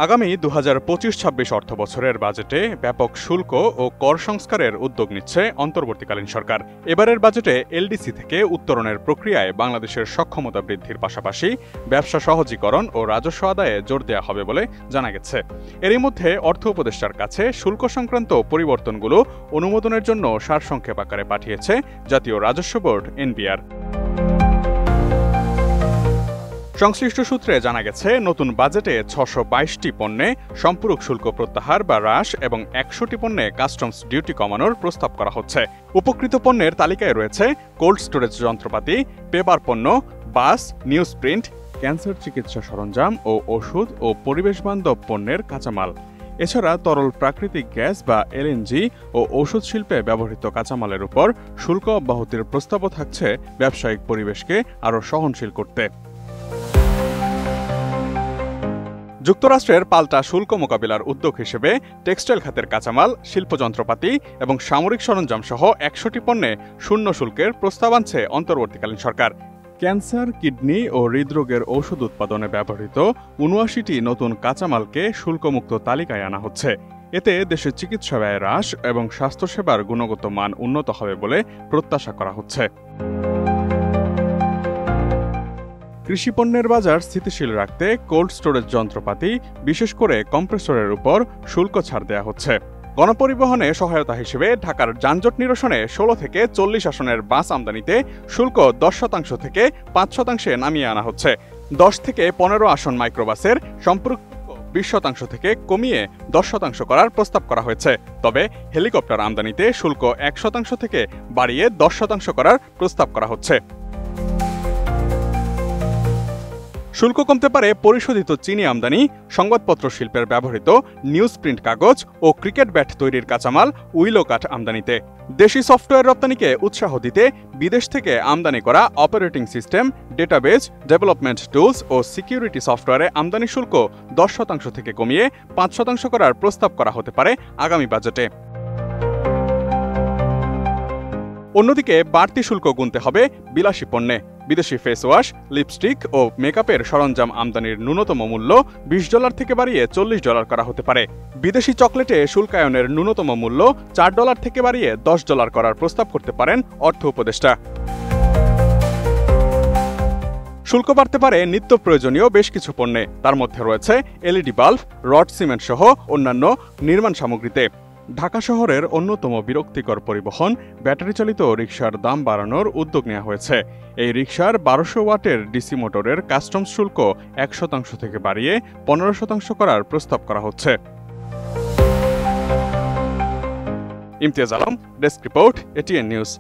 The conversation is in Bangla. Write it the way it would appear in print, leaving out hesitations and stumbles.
আগামী ২০২৫-২৬ অর্থবছরের বাজেটে ব্যাপক শুল্ক ও কর সংস্কারের উদ্যোগ নিচ্ছে অন্তর্বর্তীকালীন সরকার। এবারের বাজেটে এলডিসি থেকে উত্তরণের প্রক্রিয়ায় বাংলাদেশের সক্ষমতা বৃদ্ধির পাশাপাশি ব্যবসা সহজীকরণ ও রাজস্ব আদায়ে জোর দেওয়া হবে বলে জানা গেছে। এরই মধ্যে অর্থ উপদেষ্টার কাছে শুল্ক সংক্রান্ত পরিবর্তনগুলো অনুমোদনের জন্য সারসংক্ষেপ আকারে পাঠিয়েছে জাতীয় রাজস্ব বোর্ড এনবিআর। সংশ্লিষ্ট সূত্রে জানা গেছে, নতুন বাজেটে ৬২২টি পণ্যে সম্পূরক শুল্ক প্রত্যাহার বা হ্রাস এবং ১০০টি পণ্যে কাস্টমস ডিউটি কমানোর প্রস্তাব করা হচ্ছে। উপকৃত পণ্যের তালিকায় রয়েছে কোল্ড স্টোরেজ যন্ত্রপাতি, পেপার পণ্য, বাস, নিউজ প্রিন্ট, ক্যান্সার চিকিৎসা সরঞ্জাম ও ওষুধ ও পরিবেশবান্ধব পণ্যের কাঁচামাল। এছাড়া তরল প্রাকৃতিক গ্যাস বা এলএনজি ও ওষুধ শিল্পে ব্যবহৃত কাঁচামালের উপর শুল্ক অব্যাহতির প্রস্তাবও থাকছে ব্যবসায়িক পরিবেশকে আরও সহনশীল করতে। যুক্তরাষ্ট্রের পাল্টা শুল্ক মোকাবিলার উদ্যোগ হিসেবে টেক্সটাইল খাতের কাঁচামাল, শিল্প যন্ত্রপাতি এবং সামরিক সরঞ্জাম সহ ১০০টি পণ্যে শূন্য শুল্কের প্রস্তাব আনছে অন্তর্বর্তীকালীন সরকার। ক্যান্সার, কিডনি ও হৃদরোগের ঔষধ উৎপাদনে ব্যবহৃত ৭৯টি নতুন কাঁচামালকে শুল্কমুক্ত তালিকায় আনা হচ্ছে। এতে দেশের চিকিৎসা ব্যয় হ্রাস এবং স্বাস্থ্যসেবার গুণগত মান উন্নত হবে বলে প্রত্যাশা করা হচ্ছে। কৃষিপণ্যের বাজার স্থিতিশীল রাখতে কোল্ড স্টোরেজ যন্ত্রপাতি, বিশেষ করে কম্প্রেসরের উপর শুল্ক ছাড় দেওয়া হচ্ছে। গণপরিবহনে সহায়তা হিসেবে ঢাকার যানজট নিরসনে ১৬ থেকে ৪০ আসনের বাস আমদানিতে শুল্ক ১০% থেকে ৫% নামিয়ে আনা হচ্ছে। ১০ থেকে ১৫ আসন মাইক্রোবাসের সম্পূরক ২০% থেকে কমিয়ে ১০% করার প্রস্তাব করা হয়েছে। তবে হেলিকপ্টার আমদানিতে শুল্ক ১% থেকে বাড়িয়ে ১০% করার প্রস্তাব করা হচ্ছে। শুল্ক কমতে পারে পরিশোধিত চিনি আমদানি, সংবাদপত্র শিল্পের ব্যবহৃত নিউজ প্রিন্ট কাগজ ও ক্রিকেট ব্যাট তৈরির কাঁচামাল, উইলো কাঠ আমদানিতে। দেশি সফটওয়্যার রপ্তানিকে উৎসাহ দিতে বিদেশ থেকে আমদানি করা operating system, database, development tools ও সিকিউরিটি সফটওয়্যারে আমদানি শুল্ক ১০% থেকে কমিয়ে ৫% করার প্রস্তাব করা হতে পারে আগামী বাজেটে। অন্যদিকে বাড়তি শুল্ক গুনতে হবে বিলাসী পণ্যে। বিদেশি ফেস ওয়াশ, লিপস্টিক ও মেকআপের সরঞ্জাম আমদানির ন্যূনতম মূল্য $20 থেকে বাড়িয়ে $40 করা হতে পারে। বিদেশি চকলেটে শুল্কায়নের ন্যূনতম মূল্য $4 থেকে বাড়িয়ে $10 করার প্রস্তাব করতে পারেন অর্থ উপদেষ্টা। শুল্ক বাড়তে পারে নিত্য প্রয়োজনীয় বেশ কিছু পণ্যে। তার মধ্যে রয়েছে এলইডি বাল্ব, রড সিমেন্ট সহ অন্যান্য নির্মাণ সামগ্রীতে। ঢাকা শহরের অন্যতম বিরক্তিকর পরিবহন ব্যাটারি চালিত রিকশার দাম বাড়ানোর উদ্যোগ নেওয়া হয়েছে। এই রিকশার ১২০০ ওয়াটের ডিসি মোটরের কাস্টমস শুল্ক ১% থেকে বাড়িয়ে ১৫% করার প্রস্তাব করা হচ্ছে। Imtiaz Alam, desk report, ATN news.